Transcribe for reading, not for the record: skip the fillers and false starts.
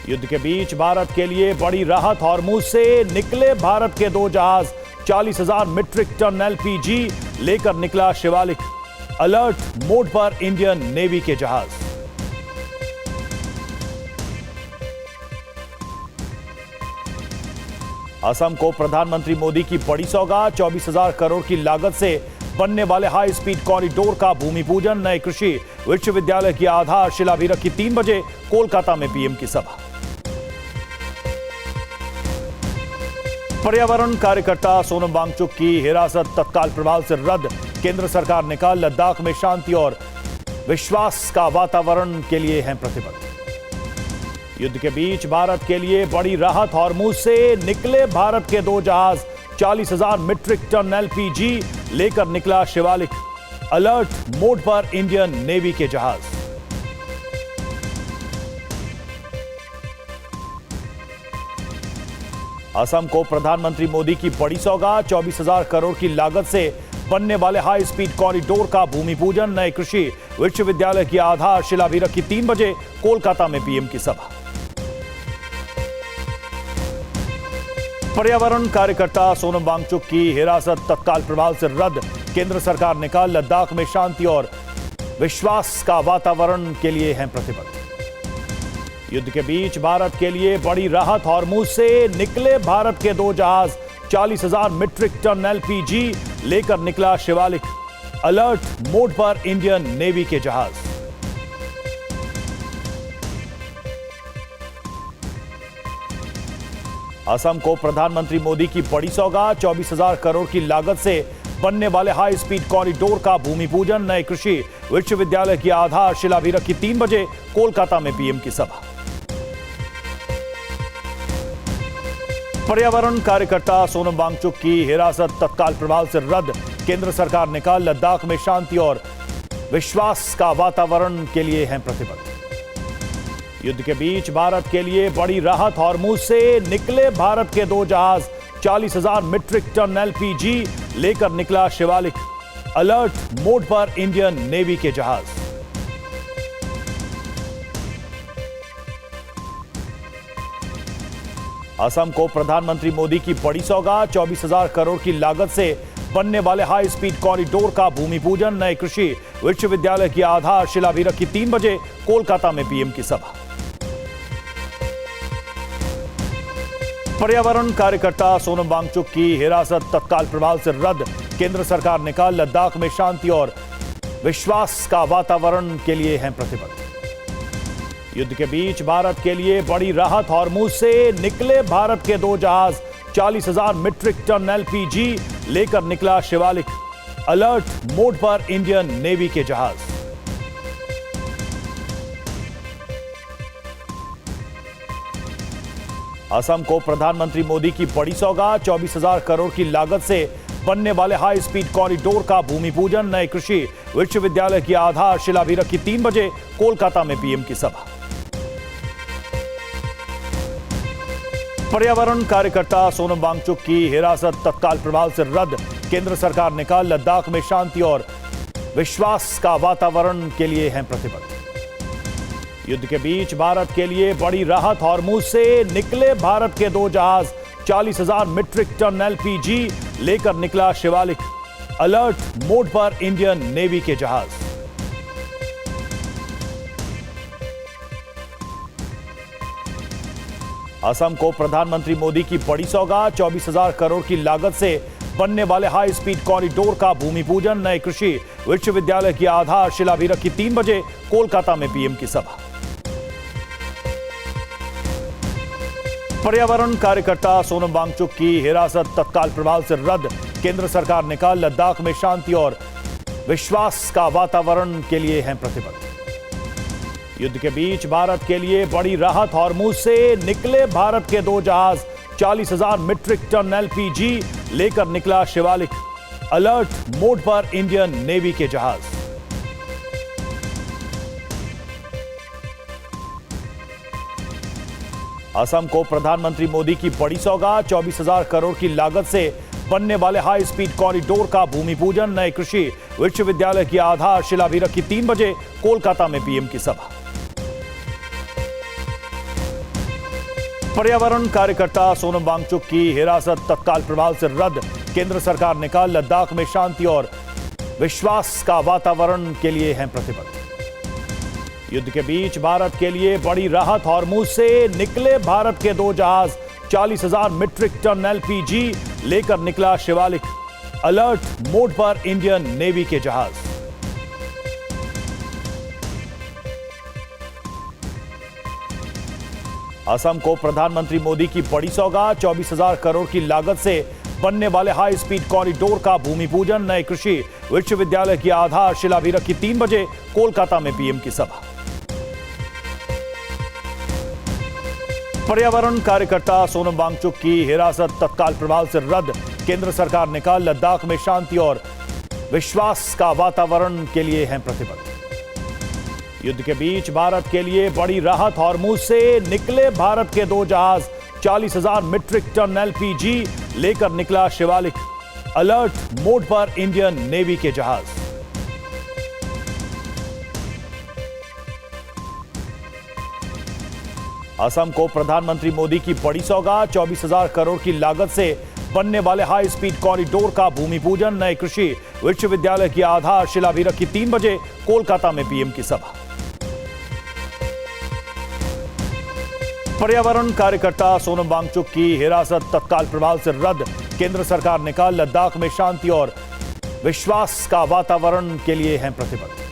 युद्ध के बीच भारत के लिए बड़ी राहत। हॉर्मुज से निकले भारत के 2 जहाज। 40,000 मीट्रिक टन एलपीजी लेकर निकला शिवालिक। अलर्ट मोड पर इंडियन नेवी के जहाज। असम को प्रधानमंत्री मोदी की बड़ी सौगात। 24,000 करोड़ की लागत से बनने वाले हाई स्पीड कॉरिडोर का भूमि पूजन। नए कृषि विश्वविद्यालय की आधारशिला भी रखी। 3 बजे कोलकाता में पीएम की सभा। पर्यावरण कार्यकर्ता सोनम वांगचुक की हिरासत तत्काल प्रभाव से रद्द। केंद्र सरकार ने कहा लद्दाख में शांति और विश्वास का वातावरण के लिए हैं प्रतिबद्ध। युद्ध के बीच भारत के लिए बड़ी राहत। हॉर्मुज से निकले भारत के 2 जहाज। 40,000 मीट्रिक टन एलपीजी लेकर निकला शिवालिक। अलर्ट मोड पर इंडियन नेवी के जहाज। असम को प्रधानमंत्री मोदी की बड़ी सौगात। 24,000 करोड़ की लागत से बनने वाले हाई स्पीड कॉरिडोर का भूमि पूजन। नए कृषि विश्वविद्यालय की आधारशिला भी रखी। 3 बजे कोलकाता में पीएम की सभा। पर्यावरण कार्यकर्ता सोनम वांगचुक की हिरासत तत्काल प्रभाव से रद्द। केंद्र सरकार ने कहा लद्दाख में शांति और विश्वास का वातावरण के लिए हैं प्रतिबद्ध। युद्ध के बीच भारत के लिए बड़ी राहत। हॉर्मुज से निकले भारत के 2 जहाज। 40,000 मीट्रिक टन एलपीजी लेकर निकला शिवालिक। अलर्ट मोड पर इंडियन नेवी के जहाज। असम को प्रधानमंत्री मोदी की बड़ी सौगात। 24,000 करोड़ की लागत से बनने वाले हाई स्पीड कॉरिडोर का भूमि पूजन। नए कृषि विश्वविद्यालय की आधारशिला भी रखी। 3 बजे कोलकाता में पीएम की सभा। पर्यावरण कार्यकर्ता सोनम वांगचुक की हिरासत तत्काल प्रभाव से रद्द। केंद्र सरकार ने कहा लद्दाख में शांति और विश्वास का वातावरण के लिए हैं प्रतिबद्ध। युद्ध के बीच भारत के लिए बड़ी राहत। हॉर्मुज से निकले भारत के 2 जहाज। 40,000 मीट्रिक टन एलपीजी लेकर निकला शिवालिक। अलर्ट मोड पर इंडियन नेवी के जहाज। असम को प्रधानमंत्री मोदी की बड़ी सौगात। 24,000 करोड़ की लागत से बनने वाले हाई स्पीड कॉरिडोर का भूमि पूजन। नए कृषि विश्वविद्यालय की आधारशिला भी रखी। 3 बजे कोलकाता में पीएम की सभा। पर्यावरण कार्यकर्ता सोनम वांगचुक की हिरासत तत्काल प्रभाव से रद्द। केंद्र सरकार ने कहा लद्दाख में शांति और विश्वास का वातावरण के लिए हैं प्रतिबद्ध। युद्ध के बीच भारत के लिए बड़ी राहत। हॉर्मुज से निकले भारत के 2 जहाज। 40,000 मीट्रिक टन एलपीजी लेकर निकला शिवालिक। अलर्ट मोड पर इंडियन नेवी के जहाज। असम को प्रधानमंत्री मोदी की बड़ी सौगात। 24,000 करोड़ की लागत से बनने वाले हाई स्पीड कॉरिडोर का भूमि पूजन। नए कृषि विश्वविद्यालय की आधारशिला भी रखी। 3 बजे कोलकाता में पीएम की सभा। पर्यावरण कार्यकर्ता सोनम वांगचुक की हिरासत तत्काल प्रभाव से रद्द। केंद्र सरकार ने कहा लद्दाख में शांति और विश्वास का वातावरण के लिए हैं प्रतिबद्ध। युद्ध के बीच भारत के लिए बड़ी राहत। हॉर्मुज से निकले भारत के 2 जहाज। 40,000 मीट्रिक टन एलपीजी लेकर निकला शिवालिक। अलर्ट मोड पर इंडियन नेवी के जहाज। असम को प्रधानमंत्री मोदी की बड़ी सौगात। 24,000 करोड़ की लागत से बनने वाले हाई स्पीड कॉरिडोर का भूमि पूजन। नए कृषि विश्वविद्यालय की आधारशिला भी रखी। 3 बजे कोलकाता में पीएम की सभा। पर्यावरण कार्यकर्ता सोनम वांगचुक की हिरासत तत्काल प्रभाव से रद्द। केंद्र सरकार ने कहा लद्दाख में शांति और विश्वास का वातावरण के लिए हैं प्रतिबद्ध। युद्ध के बीच भारत के लिए बड़ी राहत। हॉर्मुज से निकले भारत के 2 जहाज। 40,000 मीट्रिक टन एलपीजी लेकर निकला शिवालिक। अलर्ट मोड पर इंडियन नेवी के जहाज। असम को प्रधानमंत्री मोदी की बड़ी सौगात। 24,000 करोड़ की लागत से बनने वाले हाई स्पीड कॉरिडोर का भूमि पूजन। नए कृषि विश्वविद्यालय की आधारशिला भी रखी। 3 बजे कोलकाता में पीएम की सभा। पर्यावरण कार्यकर्ता सोनम वांगचुक की हिरासत तत्काल प्रभाव से रद्द। केंद्र सरकार ने कहा लद्दाख में शांति और विश्वास का वातावरण के लिए हैं प्रतिबद्ध। युद्ध के बीच भारत के लिए बड़ी राहत। हॉर्मुज से निकले भारत के 2 जहाज। 40,000 मीट्रिक टन एलपीजी लेकर निकला शिवालिक। अलर्ट मोड पर इंडियन नेवी के जहाज। असम को प्रधानमंत्री मोदी की बड़ी सौगात। 24,000 करोड़ की लागत से बनने वाले हाई स्पीड कॉरिडोर का भूमि पूजन। नए कृषि विश्वविद्यालय की आधारशिला भी रखी। 3 बजे कोलकाता में पीएम की सभा। पर्यावरण कार्यकर्ता सोनम वांगचुक की हिरासत तत्काल प्रभाव से रद्द। केंद्र सरकार ने कहा लद्दाख में शांति और विश्वास का वातावरण के लिए हैं प्रतिबद्ध। युद्ध के बीच भारत के लिए बड़ी राहत। हॉर्मुज से निकले भारत के 2 जहाज। 40,000 मीट्रिक टन एलपीजी लेकर निकला शिवालिक। अलर्ट मोड पर इंडियन नेवी के जहाज। असम को प्रधानमंत्री मोदी की बड़ी सौगात। 24,000 करोड़ की लागत से बनने वाले हाई स्पीड कॉरिडोर का भूमि पूजन। नए कृषि विश्वविद्यालय की आधारशिला भी रखी। 3 बजे कोलकाता में पीएम की सभा। पर्यावरण कार्यकर्ता सोनम वांगचुक की हिरासत तत्काल प्रभाव से रद्द। केंद्र सरकार ने कहा लद्दाख में शांति और विश्वास का वातावरण के लिए हैं प्रतिबद्ध।